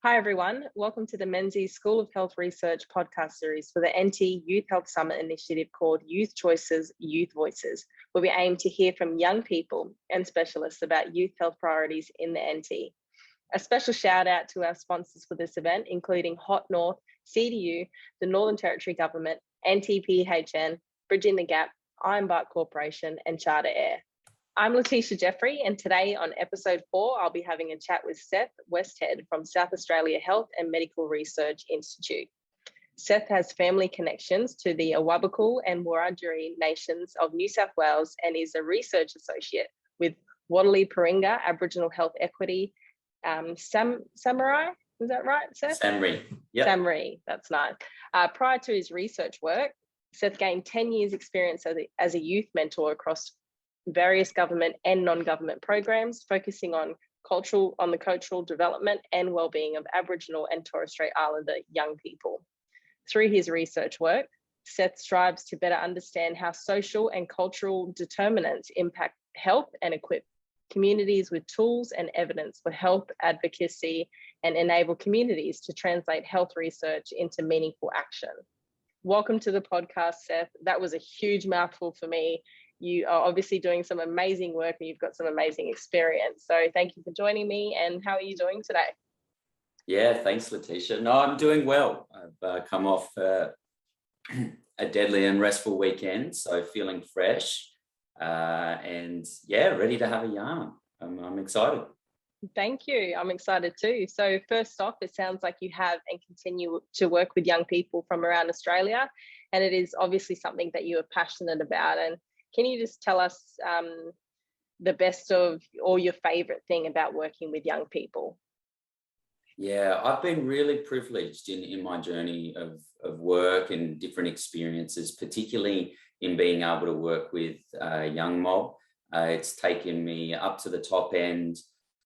Hi everyone, welcome to the Menzies School of Health Research podcast series for the NT Youth Health Summit initiative called Youth Choices, Youth Voices, where we aim to hear from young people and specialists about youth health priorities in the NT. A special shout out to our sponsors for this event, including Hot North, CDU, the Northern Territory Government, NTPHN, Bridging the Gap, Ironbark Corporation and Charter Air. I'm Lateesha Jeffrey, and today on episode 4, I'll be having a chat with Seth Westhead from South Australia Health and Medical Research Institute. Seth has family connections to the Awabakal and Wiradjuri nations of New South Wales and is a research associate with Wardliparingga Aboriginal Health Equity. Samurai, is that right, Seth? Samri, yep. Samri, that's nice. Prior to his research work, Seth gained 10 years experience as a youth mentor across various government and non-government programs, focusing on the cultural development and wellbeing of Aboriginal and Torres Strait Islander young people. Through his research work, Seth strives to better understand how social and cultural determinants impact health and equip communities with tools and evidence for health advocacy and enable communities to translate health research into meaningful action. Welcome to the podcast, Seth. That was a huge mouthful for me. You are obviously doing some amazing work and you've got some amazing experience. So thank you for joining me. And how are you doing today? Yeah, thanks, Lateesha. No, I'm doing well. I've come off a deadly and restful weekend, so feeling fresh and yeah, ready to have a yarn. I'm excited. Thank you. I'm excited too. So first off, it sounds like you have and continue to work with young people from around Australia, and it is obviously something that you are passionate about. And can you just tell us the best of or your favourite thing about working with young people? Yeah, I've been really privileged in my journey of work and different experiences, particularly in being able to work with a young mob. It's taken me up to the top end.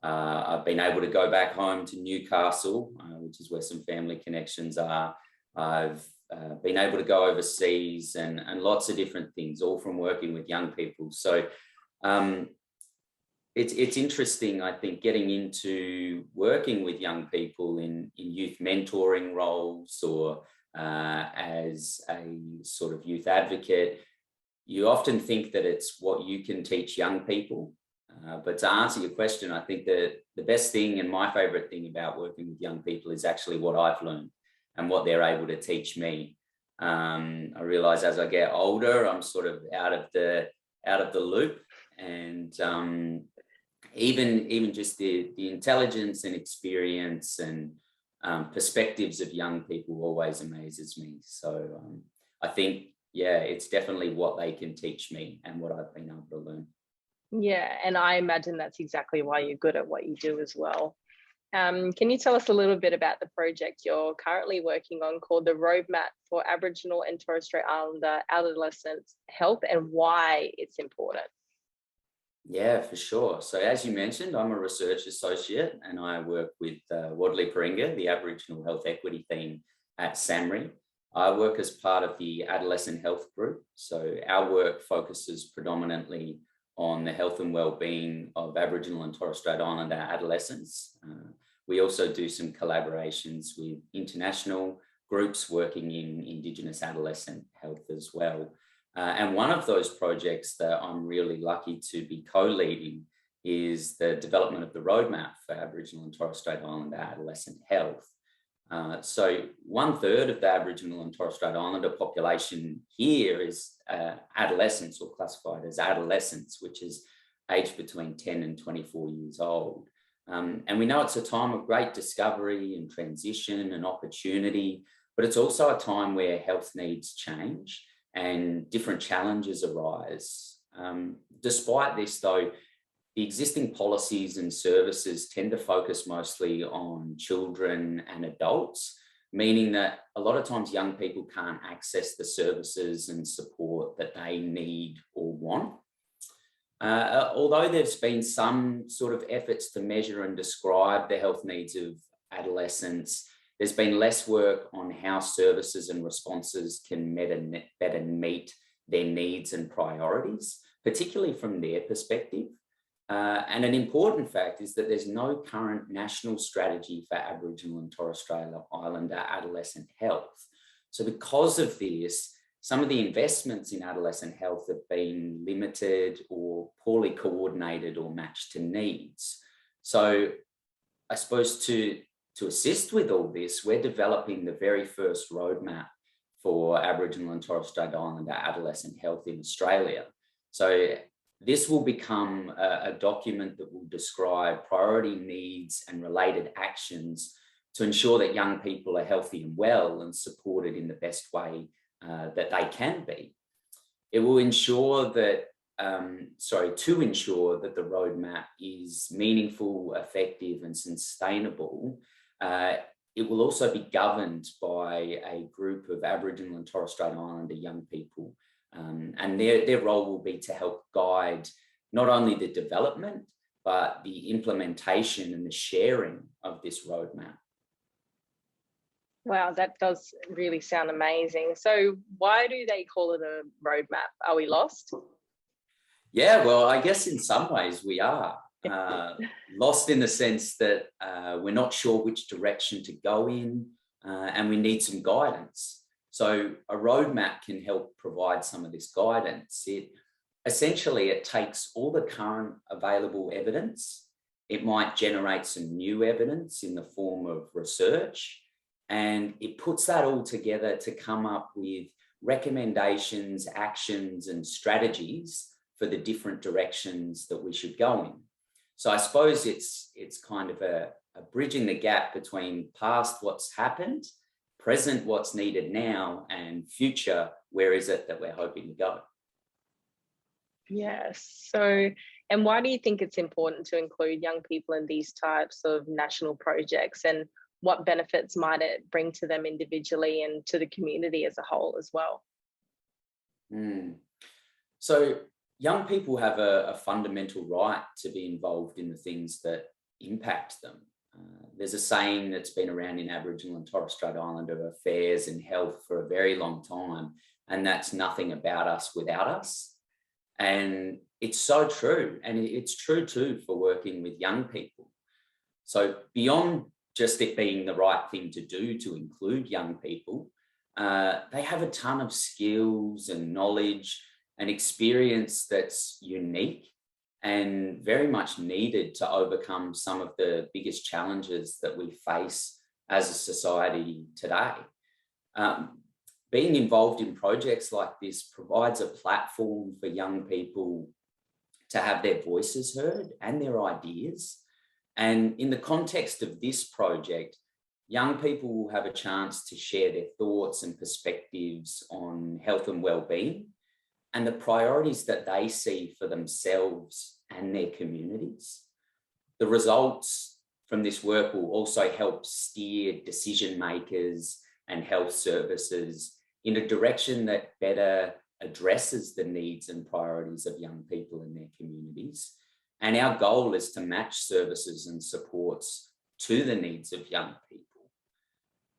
I've been able to go back home to Newcastle, which is where some family connections are. I've been able to go overseas and lots of different things, all from working with young people. So it's interesting, I think, getting into working with young people in youth mentoring roles or as a sort of youth advocate. You often think that it's what you can teach young people. But to answer your question, I think that the best thing and my favorite thing about working with young people is actually what I've learned and what they're able to teach me. I realize as I get older, I'm sort of out of the loop, and even just the intelligence and experience and perspectives of young people always amazes me. So I think, yeah, it's definitely what they can teach me and what I've been able to learn. Yeah, and I imagine that's exactly why you're good at what you do as well. Can you tell us a little bit about the project you're currently working on called the Roadmap for Aboriginal and Torres Strait Islander Adolescents Health and why it's important? Yeah, for sure. So as you mentioned, I'm a research associate and I work with Wardliparingga, the Aboriginal Health Equity team at SAMRI. I work as part of the adolescent health group. So our work focuses predominantly on the health and wellbeing of Aboriginal and Torres Strait Islander adolescents. We also do some collaborations with international groups working in Indigenous adolescent health as well. And one of those projects that I'm really lucky to be co-leading is the development of the roadmap for Aboriginal and Torres Strait Islander adolescent health. So 1/3 of the Aboriginal and Torres Strait Islander population here is adolescents, or classified as adolescents, which is aged between 10 and 24 years old. And we know it's a time of great discovery and transition and opportunity, but it's also a time where health needs change and different challenges arise. Despite this, though, the existing policies and services tend to focus mostly on children and adults, meaning that a lot of times young people can't access the services and support that they need or want. Although there's been some sort of efforts to measure and describe the health needs of adolescents, there's been less work on how services and responses can better meet their needs and priorities, particularly from their perspective. And an important fact is that there's no current national strategy for Aboriginal and Torres Strait Islander adolescent health. So because of this, some of the investments in adolescent health have been limited or poorly coordinated or matched to needs. So I suppose to assist with all this, we're developing the very first roadmap for Aboriginal and Torres Strait Islander adolescent health in Australia. So this will become a document that will describe priority needs and related actions to ensure that young people are healthy and well and supported in the best way that they can be. It will ensure that, to ensure that the roadmap is meaningful, effective and sustainable. It will also be governed by a group of Aboriginal and Torres Strait Islander young people. And their role will be to help guide not only the development, but the implementation and the sharing of this roadmap. Wow, that does really sound amazing. So why do they call it a roadmap? Are we lost? Yeah, well, I guess in some ways we are. Lost in the sense that we're not sure which direction to go in and we need some guidance. So a roadmap can help provide some of this guidance. It takes all the current available evidence. It might generate some new evidence in the form of research, and it puts that all together to come up with recommendations, actions, and strategies for the different directions that we should go in. So I suppose it's kind of a bridging the gap between past what's happened, present what's needed now, and future where is it that we're hoping to go. Yes. So, and why do you think it's important to include young people in these types of national projects, and what benefits might it bring to them individually and to the community as a whole as well? So young people have a fundamental right to be involved in the things that impact them. There's a saying that's been around in Aboriginal and Torres Strait Islander affairs and health for a very long time, and that's nothing about us without us. And it's so true, and it's true too for working with young people. So beyond just it being the right thing to do to include young people, they have a ton of skills and knowledge and experience that's unique and very much needed to overcome some of the biggest challenges that we face as a society today. Being involved in projects like this provides a platform for young people to have their voices heard and their ideas. And in the context of this project, young people will have a chance to share their thoughts and perspectives on health and well-being and the priorities that they see for themselves and their communities. The results from this work will also help steer decision makers and health services in a direction that better addresses the needs and priorities of young people in their communities. And our goal is to match services and supports to the needs of young people.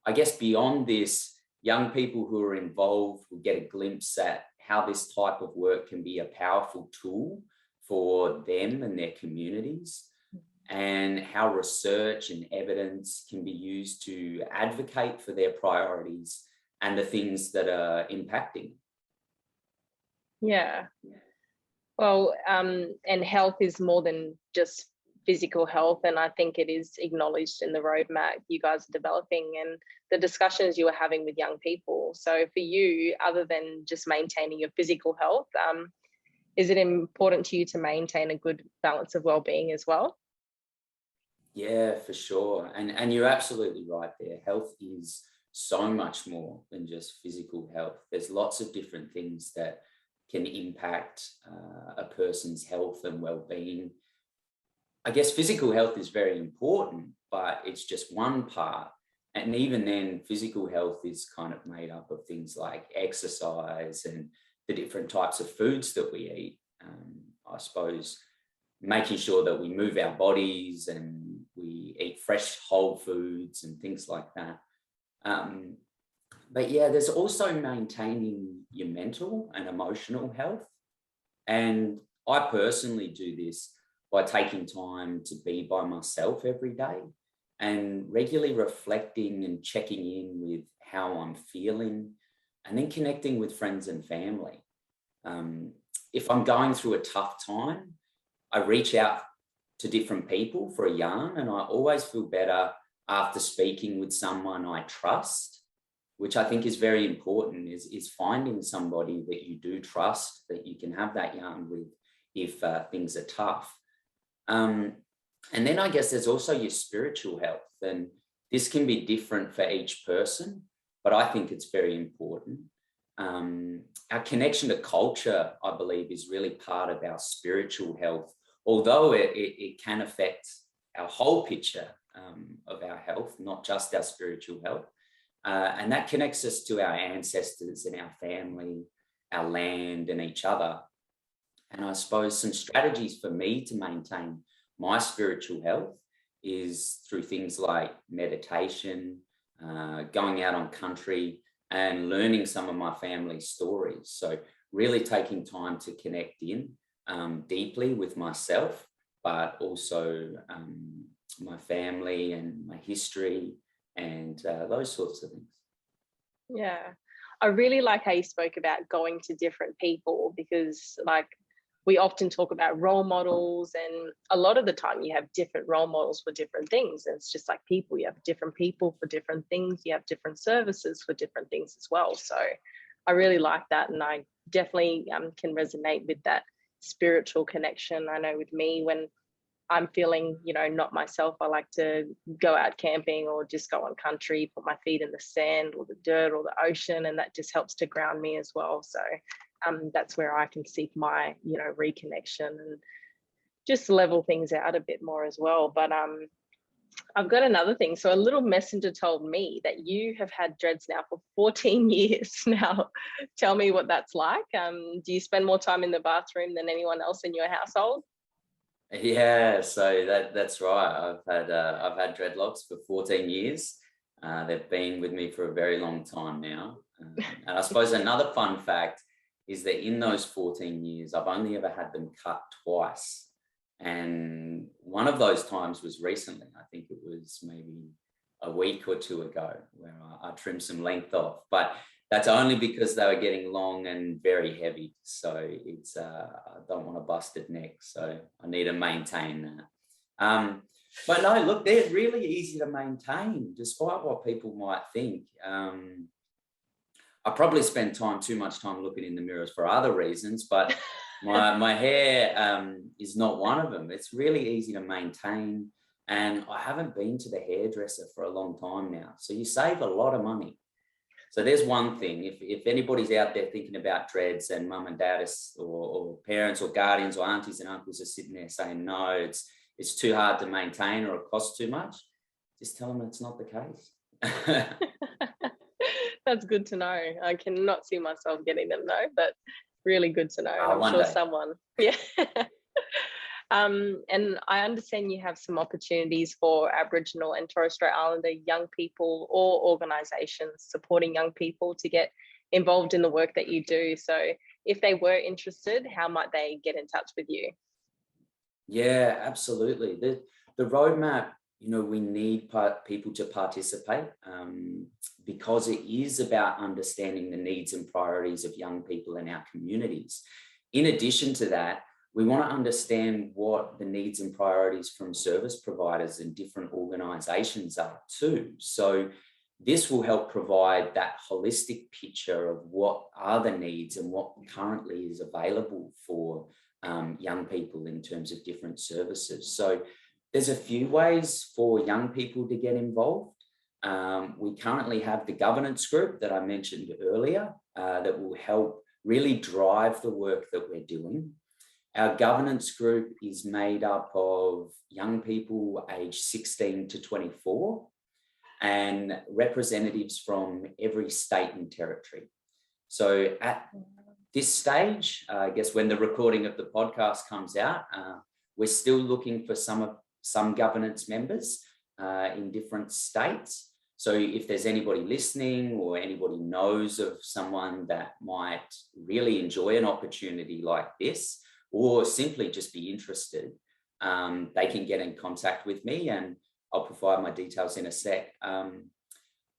I guess beyond this, young people who are involved will get a glimpse at how this type of work can be a powerful tool for them and their communities, and how research and evidence can be used to advocate for their priorities and the things that are impacting. Yeah. Well, and health is more than just physical health, and I think it is acknowledged in the roadmap you guys are developing and the discussions you are having with young people. So for you, other than just maintaining your physical health, is it important to you to maintain a good balance of well-being as well? Yeah, for sure. And you're absolutely right there. Health is so much more than just physical health. There's lots of different things that can impact a person's health and well-being. I guess physical health is very important, but it's just one part. And even then, physical health is kind of made up of things like exercise and the different types of foods that we eat. I suppose making sure that we move our bodies and we eat fresh whole foods and things like that. But yeah, there's also maintaining your mental and emotional health. And I personally do this by taking time to be by myself every day and regularly reflecting and checking in with how I'm feeling, and then connecting with friends and family. If I'm going through a tough time, I reach out to different people for a yarn, and I always feel better after speaking with someone I trust, which I think is very important, is finding somebody that you do trust, that you can have that yarn with if things are tough. And then I guess there's also your spiritual health, and this can be different for each person, but I think it's very important. Our connection to culture, I believe, is really part of our spiritual health, although it can affect our whole picture of our health, not just our spiritual health. And that connects us to our ancestors and our family, our land and each other. And I suppose some strategies for me to maintain my spiritual health is through things like meditation, going out on country, and learning some of my family's stories. So really taking time to connect in deeply with myself, but also my family and my history and those sorts of things. Yeah, I really like how you spoke about going to different people, because like we often talk about role models, and a lot of the time you have different role models for different things. And it's just like people, you have different people for different things, you have different services for different things as well. So I really like that, and I definitely can resonate with that spiritual connection. I know with me, when I'm feeling, not myself, I like to go out camping or just go on country, put my feet in the sand or the dirt or the ocean, and that just helps to ground me as well. So that's where I can seek my, reconnection and just level things out a bit more as well. But I've got another thing. So a little messenger told me that you have had dreads now for 14 years now. Tell me what that's like. Do you spend more time in the bathroom than anyone else in your household? Yeah, so that's right. I've had dreadlocks for 14 years. They've been with me for a very long time now. And I suppose another fun fact is that in those 14 years, I've only ever had them cut twice. And one of those times was recently. I think it was maybe a week or two ago where I trimmed some length off. But that's only because they were getting long and very heavy. So it's I don't want a busted neck. So I need to maintain that. But no, look, they're really easy to maintain, despite what people might think. I probably spend too much time looking in the mirrors for other reasons, but my hair is not one of them. It's really easy to maintain, and I haven't been to the hairdresser for a long time now. So you save a lot of money. So there's one thing. If anybody's out there thinking about dreads and mum and dad or parents or guardians or aunties and uncles are sitting there saying, no, it's too hard to maintain or it costs too much, just tell them it's not the case. That's good to know. I cannot see myself getting them though, but really good to know. I'm sure someone. Yeah. And I understand you have some opportunities for Aboriginal and Torres Strait Islander young people or organisations supporting young people to get involved in the work that you do. So if they were interested, how might they get in touch with you? Yeah, absolutely. The roadmap, we need people to participate because it is about understanding the needs and priorities of young people in our communities. In addition to that, we want to understand what the needs and priorities from service providers and different organisations are too. So this will help provide that holistic picture of what are the needs and what currently is available for young people in terms of different services. So there's a few ways for young people to get involved. We currently have the governance group that I mentioned earlier that will help really drive the work that we're doing. Our governance group is made up of young people aged 16 to 24 and representatives from every state and territory. So at this stage, I guess when the recording of the podcast comes out, we're still looking for some governance members in different states. So if there's anybody listening or anybody knows of someone that might really enjoy an opportunity like this, or simply just be interested, they can get in contact with me, and I'll provide my details in a sec.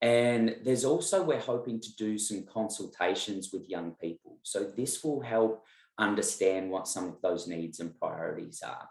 And there's also, we're hoping to do some consultations with young people. So this will help understand what some of those needs and priorities are.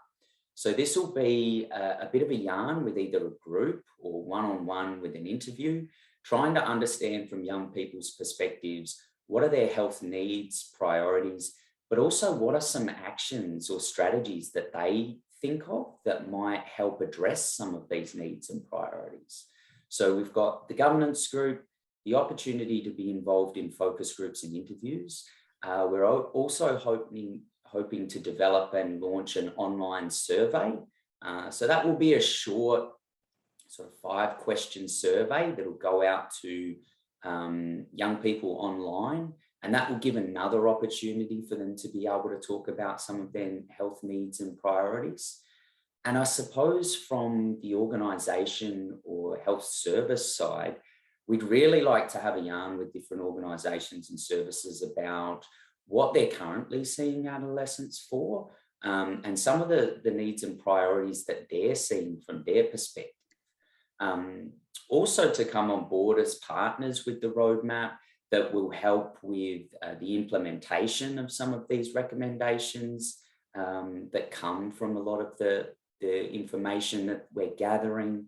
So this will be a bit of a yarn with either a group or one-on-one with an interview, trying to understand from young people's perspectives, what are their health needs, priorities, but also what are some actions or strategies that they think of that might help address some of these needs and priorities. So we've got the governance group, the opportunity to be involved in focus groups and interviews. We're also hoping to develop and launch an online survey. So that will be a short sort of 5-question survey that will go out to young people online, and that will give another opportunity for them to be able to talk about some of their health needs and priorities. And I suppose from the organisation or health service side, we'd really like to have a yarn with different organisations and services about what they're currently seeing adolescents for, and some of the needs and priorities that they're seeing from their perspective. Also to come on board as partners with the roadmap that will help with the implementation of some of these recommendations that come from a lot of the information that we're gathering,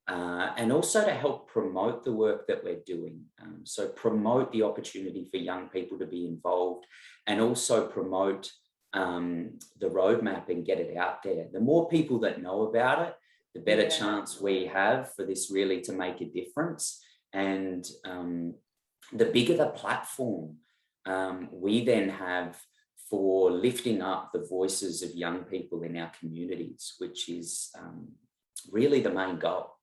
and also to help promote the work that we're doing. So promote the opportunity for young people to be involved, and also promote the roadmap and get it out there. The more people that know about it, the better chance we have for this really to make a difference. And the bigger the platform we then have for lifting up the voices of young people in our communities, which is really the main goal.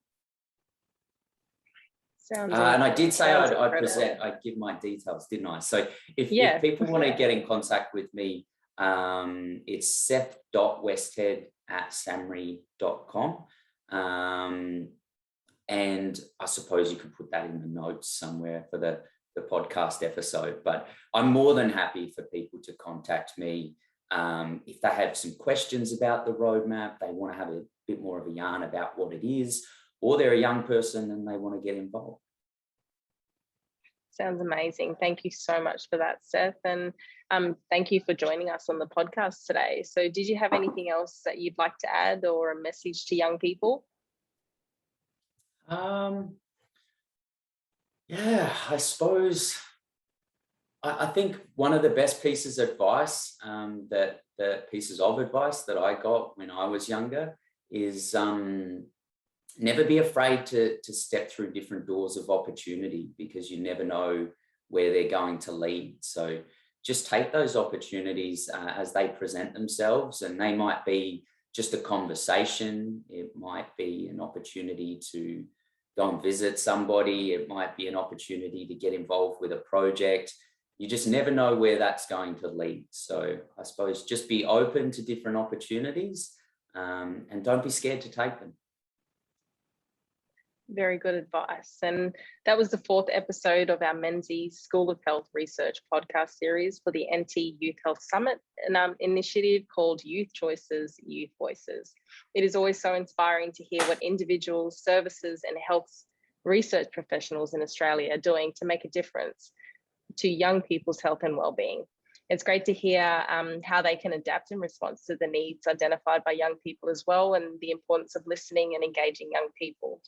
And I did say I'd give my details, didn't I? So if people want to get in contact with me, it's seth.westhead@samri.com. And I suppose you could put that in the notes somewhere for the podcast episode. But I'm more than happy for people to contact me if they have some questions about the roadmap, they want to have a bit more of a yarn about what it is, or they're a young person and they want to get involved. Sounds amazing. Thank you so much for that, Seth. And thank you for joining us on the podcast today. So did you have anything else that you'd like to add, or a message to young people? Yeah, I suppose I think one of the best pieces of advice that I got when I was younger is never be afraid to step through different doors of opportunity, because you never know where they're going to lead. So just take those opportunities as they present themselves, and they might be just a conversation. It might be an opportunity to go and visit somebody. It might be an opportunity to get involved with a project. You just never know where that's going to lead. So I suppose just be open to different opportunities and don't be scared to take them. Very good advice. And that was the 4th episode of our Menzies School of Health Research podcast series for the NT Youth Health Summit, an initiative called Youth Choices, Youth Voices. It is always so inspiring to hear what individuals, services and health research professionals in Australia are doing to make a difference to young people's health and wellbeing. It's great to hear how they can adapt in response to the needs identified by young people as well, and the importance of listening and engaging young people.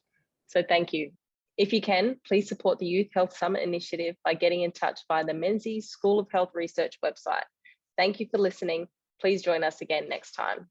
So thank you. If you can, please support the Youth Health Summit initiative by getting in touch via the Menzies School of Health Research website. Thank you for listening. Please join us again next time.